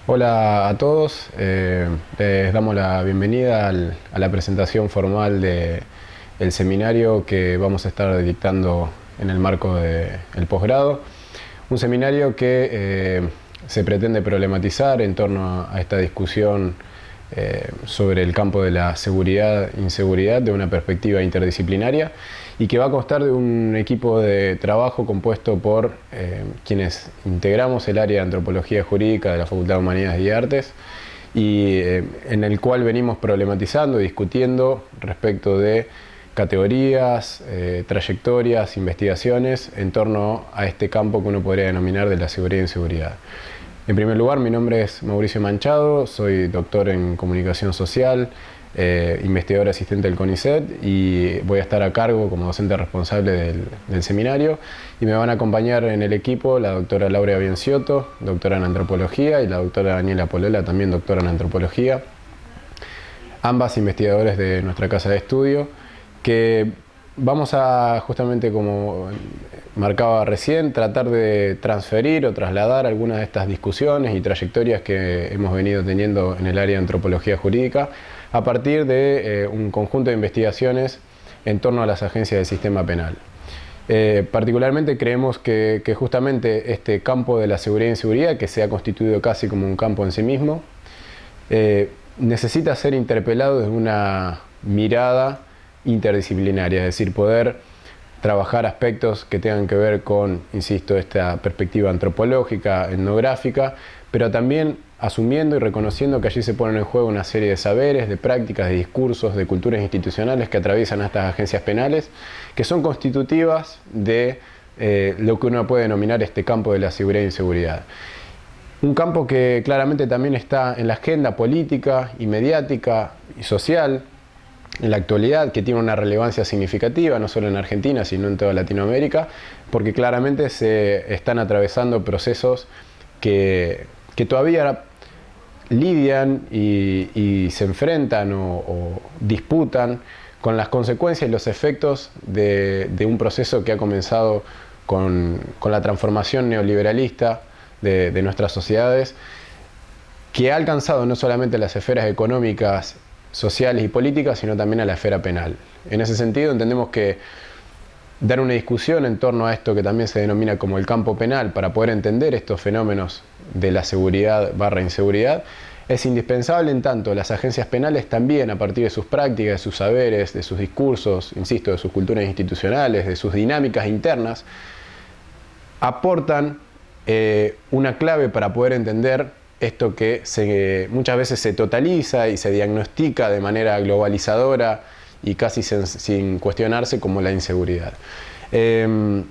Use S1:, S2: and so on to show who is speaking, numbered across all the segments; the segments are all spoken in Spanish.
S1: Hola a todos, les damos la bienvenida a la presentación formal del seminario que vamos a estar dictando en el marco del posgrado. Un seminario que se pretende problematizar en torno a esta discusión sobre el campo de la seguridad e inseguridad de una perspectiva interdisciplinaria y que va a constar de un equipo de trabajo compuesto por quienes integramos el área de Antropología Jurídica de la Facultad de Humanidades y Artes y en el cual venimos problematizando y discutiendo respecto de categorías, trayectorias, investigaciones en torno a este campo que uno podría denominar de la seguridad e inseguridad. En primer lugar, mi nombre es Mauricio Manchado, soy doctor en Comunicación Social, investigador asistente del CONICET y voy a estar a cargo como docente responsable del seminario, y me van a acompañar en el equipo la doctora Laura Bienciotto, doctora en Antropología, y la doctora Daniela Polola, también doctora en Antropología, ambas investigadores de nuestra casa de estudio, que vamos a, justamente como marcaba recién, tratar de transferir o trasladar algunas de estas discusiones y trayectorias que hemos venido teniendo en el área de Antropología Jurídica a partir de un conjunto de investigaciones en torno a las agencias del sistema penal. Particularmente creemos que justamente este campo de la seguridad e inseguridad, que se ha constituido casi como un campo en sí mismo, necesita ser interpelado desde una mirada interdisciplinaria, es decir, poder trabajar aspectos que tengan que ver con, insisto, esta perspectiva antropológica, etnográfica, pero también asumiendo y reconociendo que allí se ponen en juego una serie de saberes, de prácticas, de discursos, de culturas institucionales que atraviesan a estas agencias penales, que son constitutivas de lo que uno puede denominar este campo de la seguridad e inseguridad. Un campo que claramente también está en la agenda política y mediática y social en la actualidad, que tiene una relevancia significativa, no solo en Argentina, sino en toda Latinoamérica, porque claramente se están atravesando procesos que todavía lidian y se enfrentan o disputan con las consecuencias y los efectos de un proceso que ha comenzado con la transformación neoliberalista de nuestras sociedades, que ha alcanzado no solamente las esferas económicas, sociales y políticas, sino también a la esfera penal. En ese sentido, entendemos que dar una discusión en torno a esto que también se denomina como el campo penal para poder entender estos fenómenos de la seguridad / inseguridad es indispensable, en tanto las agencias penales también, a partir de sus prácticas, de sus saberes, de sus discursos, insisto, de sus culturas institucionales, de sus dinámicas internas, aportan una clave para poder entender esto que muchas veces se totaliza y se diagnostica de manera globalizadora y casi sin cuestionarse como la inseguridad. En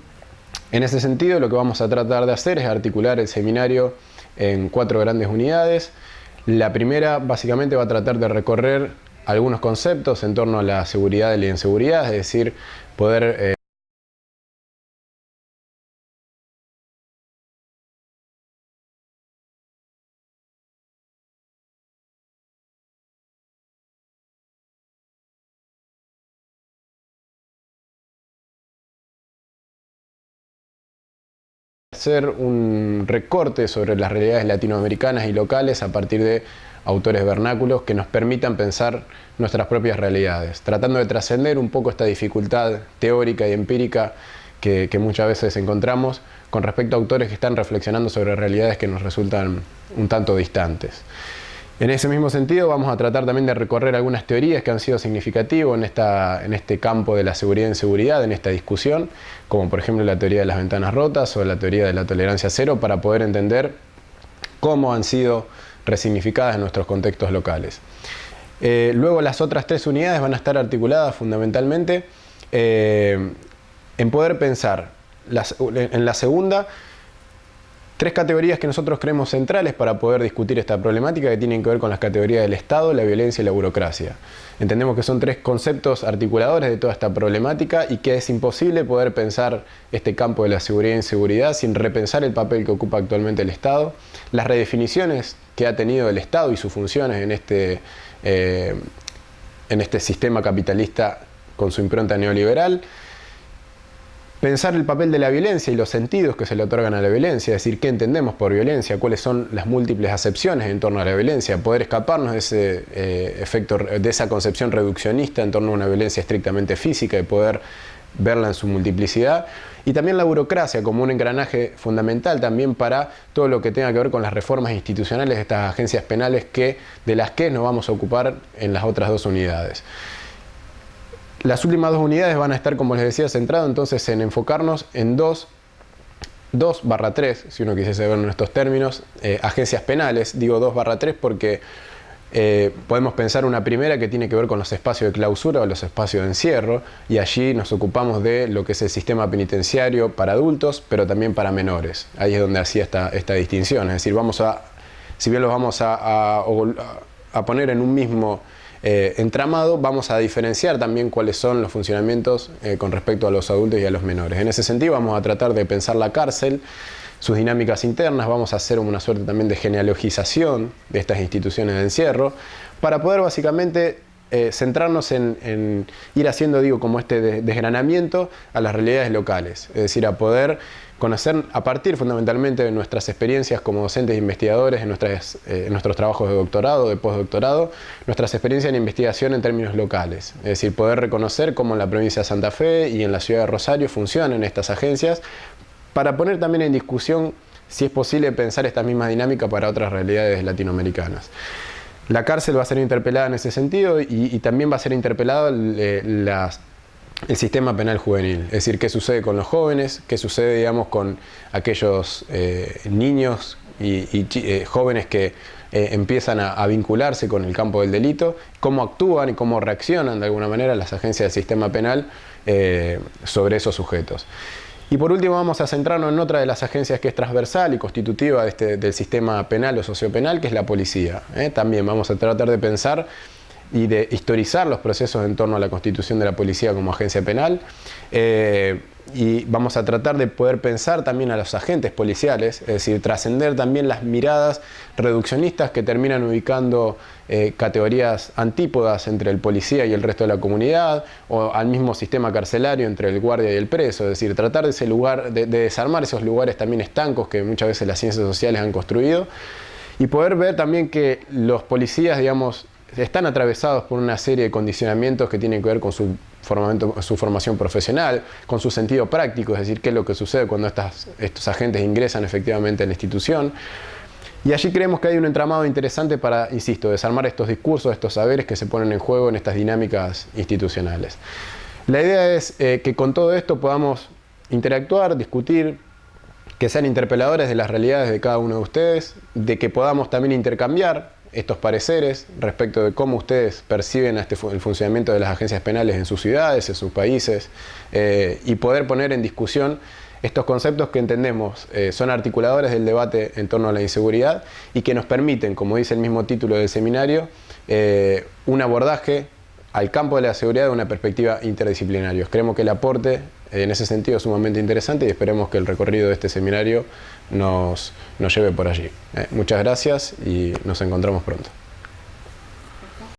S1: ese sentido, lo que vamos a tratar de hacer es articular el seminario en 4 grandes unidades. La primera básicamente va a tratar de recorrer algunos conceptos en torno a la seguridad y la inseguridad, es decir, poder hacer un recorte sobre las realidades latinoamericanas y locales a partir de autores vernáculos que nos permitan pensar nuestras propias realidades, tratando de trascender un poco esta dificultad teórica y empírica que muchas veces encontramos con respecto a autores que están reflexionando sobre realidades que nos resultan un tanto distantes. En ese mismo sentido, vamos a tratar también de recorrer algunas teorías que han sido significativas en este campo de la seguridad e inseguridad, en esta discusión, como por ejemplo la teoría de las ventanas rotas o la teoría de la tolerancia cero, para poder entender cómo han sido resignificadas en nuestros contextos locales. Luego las otras 3 unidades van a estar articuladas fundamentalmente en poder pensar en la segunda 3 categorías que nosotros creemos centrales para poder discutir esta problemática, que tienen que ver con las categorías del Estado, la violencia y la burocracia. Entendemos que son 3 conceptos articuladores de toda esta problemática y que es imposible poder pensar este campo de la seguridad e inseguridad sin repensar el papel que ocupa actualmente el Estado, las redefiniciones que ha tenido el Estado y sus funciones en este sistema capitalista con su impronta neoliberal, Pensar el papel de la violencia y los sentidos que se le otorgan a la violencia, es decir, qué entendemos por violencia, cuáles son las múltiples acepciones en torno a la violencia, poder escaparnos de ese efecto, de esa concepción reduccionista en torno a una violencia estrictamente física y poder verla en su multiplicidad. Y también la burocracia como un engranaje fundamental también para todo lo que tenga que ver con las reformas institucionales de estas agencias penales de las que nos vamos a ocupar en las otras dos unidades. Las últimas dos unidades van a estar, como les decía, centradas entonces en enfocarnos en 2/3, si uno quisiese ver en estos términos, agencias penales. Digo 2/3 porque podemos pensar una primera que tiene que ver con los espacios de clausura o los espacios de encierro, y allí nos ocupamos de lo que es el sistema penitenciario para adultos, pero también para menores. Ahí es donde hacía esta distinción. Es decir, si bien los vamos a poner en un mismo entramado, vamos a diferenciar también cuáles son los funcionamientos con respecto a los adultos y a los menores. En ese sentido vamos a tratar de pensar la cárcel, sus dinámicas internas, vamos a hacer una suerte también de genealogización de estas instituciones de encierro, para poder básicamente centrarnos en ir haciendo, como este desgranamiento a las realidades locales, es decir, a poder conocer a partir fundamentalmente de nuestras experiencias como docentes e investigadores, en nuestros trabajos de doctorado, de postdoctorado, nuestras experiencias en investigación en términos locales, es decir, poder reconocer cómo en la provincia de Santa Fe y en la ciudad de Rosario funcionan estas agencias, para poner también en discusión si es posible pensar esta misma dinámica para otras realidades latinoamericanas. La cárcel va a ser interpelada en ese sentido y también va a ser interpelado el sistema penal juvenil, es decir, qué sucede con los jóvenes, qué sucede, con aquellos niños y jóvenes que empiezan a vincularse con el campo del delito, cómo actúan y cómo reaccionan de alguna manera las agencias del sistema penal sobre esos sujetos. Y por último vamos a centrarnos en otra de las agencias que es transversal y constitutiva del sistema penal o sociopenal, que es la policía. También vamos a tratar de pensar y de historizar los procesos en torno a la constitución de la policía como agencia penal, y vamos a tratar de poder pensar también a los agentes policiales, es decir, trascender también las miradas reduccionistas que terminan ubicando categorías antípodas entre el policía y el resto de la comunidad, o al mismo sistema carcelario entre el guardia y el preso, es decir, tratar de ese lugar, de desarmar esos lugares también estancos que muchas veces las ciencias sociales han construido, y poder ver también que los policías, están atravesados por una serie de condicionamientos que tienen que ver con su formación profesional, con su sentido práctico, es decir, qué es lo que sucede cuando estos agentes ingresan efectivamente en la institución. Y allí creemos que hay un entramado interesante para, insisto, desarmar estos discursos, estos saberes que se ponen en juego en estas dinámicas institucionales. La idea es que con todo esto podamos interactuar, discutir, que sean interpeladores de las realidades de cada uno de ustedes, de que podamos también intercambiar estos pareceres respecto de cómo ustedes perciben el funcionamiento de las agencias penales en sus ciudades, en sus países, y poder poner en discusión estos conceptos que entendemos son articuladores del debate en torno a la inseguridad y que nos permiten, como dice el mismo título del seminario, un abordaje al campo de la seguridad de una perspectiva interdisciplinaria. Creemos que el aporte en ese sentido es sumamente interesante y esperemos que el recorrido de este seminario nos lleve por allí. Muchas gracias y nos encontramos pronto.